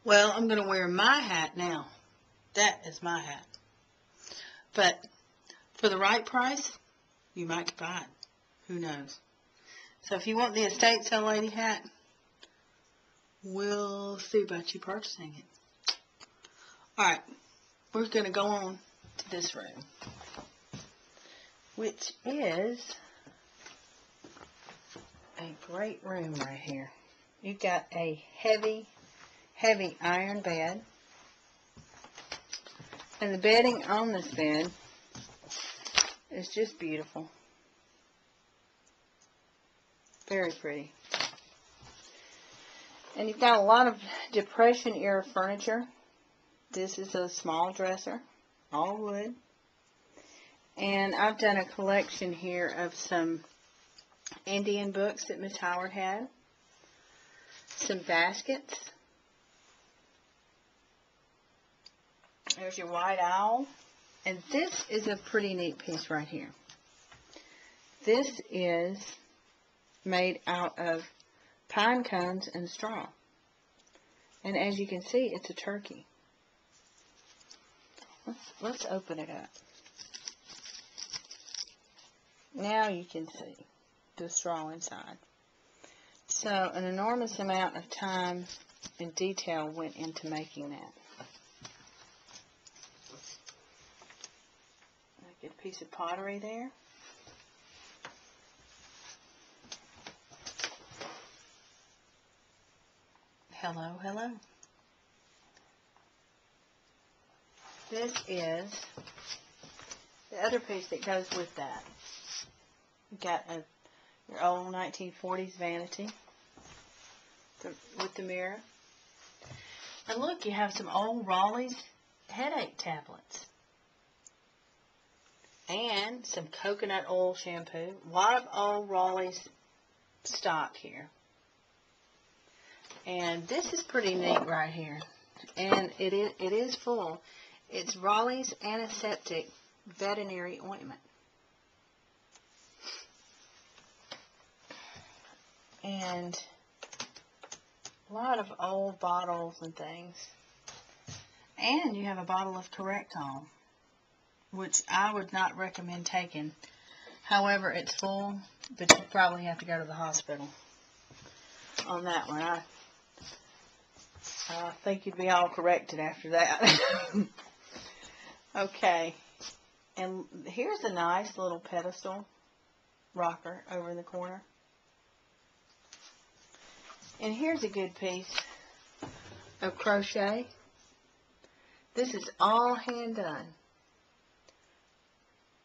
Well, I'm going to wear my hat now. That is my hat. But for the right price, you might buy it. Who knows? So if you want the estate sale lady hat, we'll see about you purchasing it. Alright, we're going to go on to this room, which is a great room right here. You've got a heavy iron bed. And the bedding on this bed is just beautiful. Very pretty. And you've got a lot of Depression era furniture. This is a small dresser, all wood. And I've done a collection here of some Indian books that Miss Howard had. Some baskets. There's your white owl. And this is a pretty neat piece right here. This is made out of pine cones and straw. And as you can see, it's a turkey. Let's open it up. Now you can see the straw inside. So an enormous amount of time and detail went into making that. Get a piece of pottery there. Hello, hello. This is the other piece that goes with that. You've got your old 1940s vanity with the mirror. And look, you have some old Raleigh's headache tablets. And some coconut oil shampoo. A lot of old Raleigh's stock here. And this is pretty neat right here. And it is full. It's Raleigh's Antiseptic Veterinary Ointment. And a lot of old bottles and things. And you have a bottle of Correctol, which I would not recommend taking. However, it's full, but you probably have to go to the hospital on that one. I think you'd be all corrected after that. Okay, and here's a nice little pedestal rocker over in the corner. And here's a good piece of crochet. This is all hand done.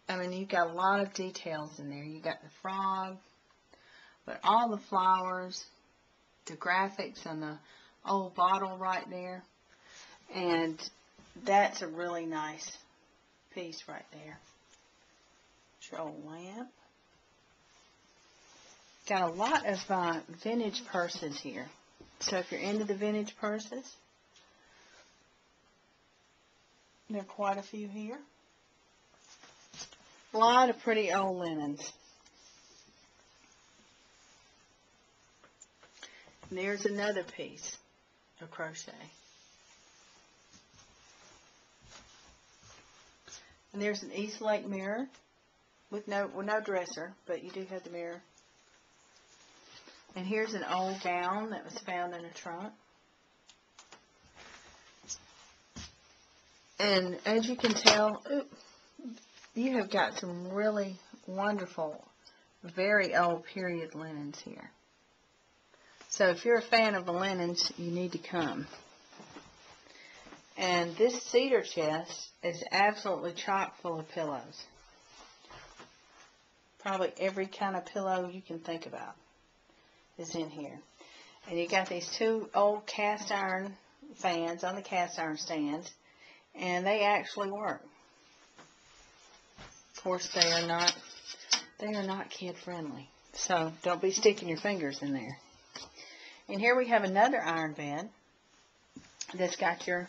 I mean, you've got a lot of details in there. You got the frog, but all the flowers, the graphics on the old bottle right there. And that's a really nice piece right there. It's your old lamp. Got a lot of vintage purses here. So if you're into the vintage purses, there are quite a few here. A lot of pretty old linens. And there's another piece of crochet. And there's an Eastlake mirror with no dresser, but you do have the mirror. And here's an old gown that was found in a trunk. And as you can tell, you have got some really wonderful, very old period linens here. So if you're a fan of the linens, you need to come. And this cedar chest is absolutely chock full of pillows. Probably every kind of pillow you can think about is in here. And you got these two old cast iron fans on the cast iron stands, and they actually work. Of course, they are not kid friendly, so don't be sticking your fingers in there. And here we have another iron bed that's got your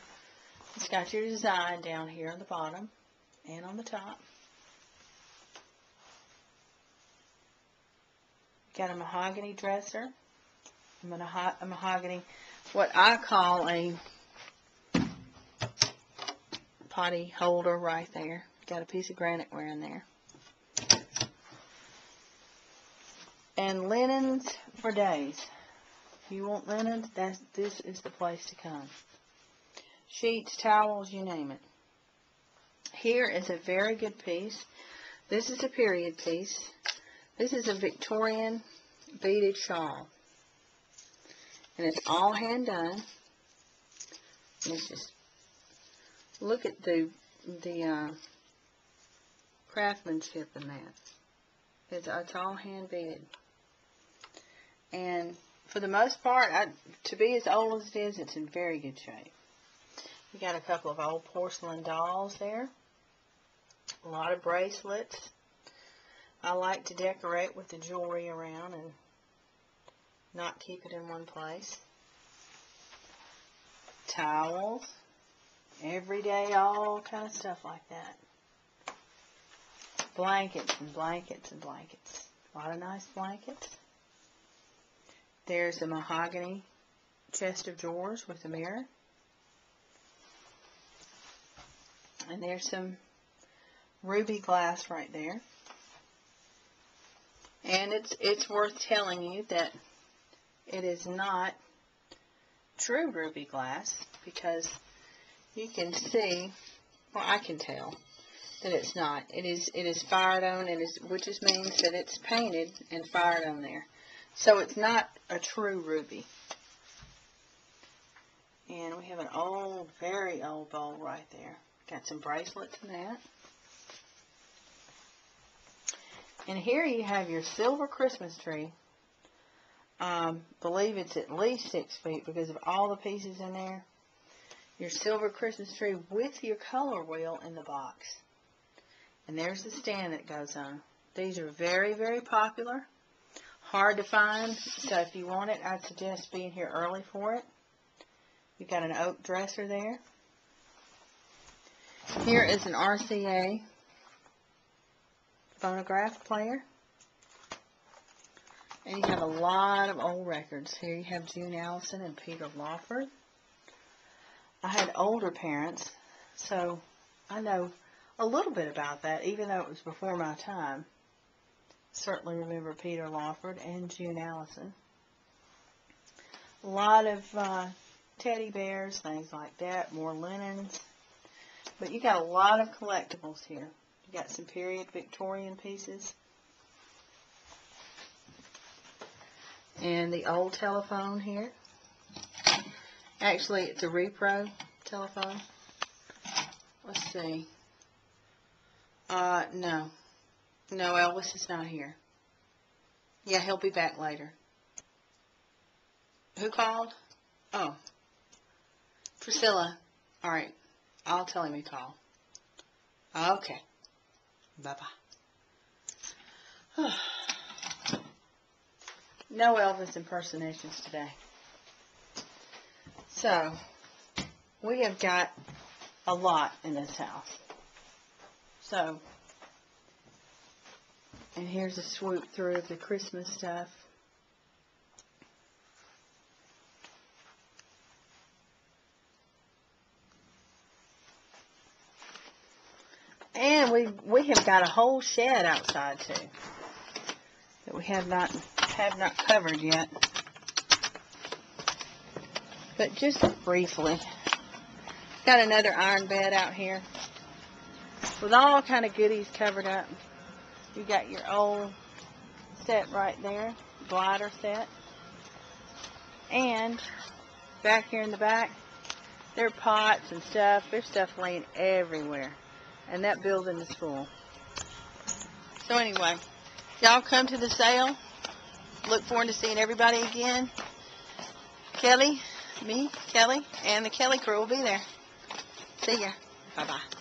design down here on the bottom and on the top. Got a mahogany dresser, a mahogany, what I call a potty holder right there. Got a piece of granite-ware in there. And linens for days. If you want linens, this is the place to come. Sheets, towels, you name it. Here is a very good piece. This is a period piece. This is a Victorian beaded shawl. And it's all hand done. And it's just, look at the craftsmanship in that. It's all hand beaded. And for the most part, to be as old as it is, it's in very good shape. We got a couple of old porcelain dolls there. A lot of bracelets. I like to decorate with the jewelry around and not keep it in one place. Towels. Everyday, all kind of stuff like that. Blankets and blankets and blankets. A lot of nice blankets. There's a mahogany chest of drawers with a mirror. And there's some ruby glass right there. And it's worth telling you that it is not true ruby glass, because you can see, well, I can tell that it's not. It is fired on, which just means that it's painted and fired on there. So it's not a true ruby. And we have an old, very old bowl right there. Got some bracelets in that. And here you have your silver Christmas tree. Believe it's at least 6 feet because of all the pieces in there. Your silver Christmas tree with your color wheel in the box. And there's the stand that goes on. These are very, very popular. Hard to find. So if you want it, I'd suggest being here early for it. You've got an oak dresser there. Here is an RCA phonograph player. And you have a lot of old records. Here you have June Allison and Peter Lawford. I had older parents, so I know a little bit about that, even though it was before my time. Certainly remember Peter Lawford and June Allison. A lot of teddy bears, things like that, more linens. But you got a lot of collectibles here. You got some period Victorian pieces. And the old telephone here. Actually, it's a repro telephone. Let's see. No. No, Elvis is not here. Yeah, he'll be back later. Who called? Oh. Priscilla. All right. I'll tell him he called. Okay. Bye-bye. No Elvis impersonations today. So, we have got a lot in this house. So, and here's a swoop through of the Christmas stuff. And we have got a whole shed outside too that we have not covered yet. But just briefly, got another iron bed out here with all kind of goodies covered up. You got your old set right there, glider set. And back here in the back, there are pots and stuff. There's stuff laying everywhere. And that building is full. So anyway, y'all come to the sale. Look forward to seeing everybody again. Kelly, me, Kelly, and the Kelly crew will be there. See ya. Bye-bye.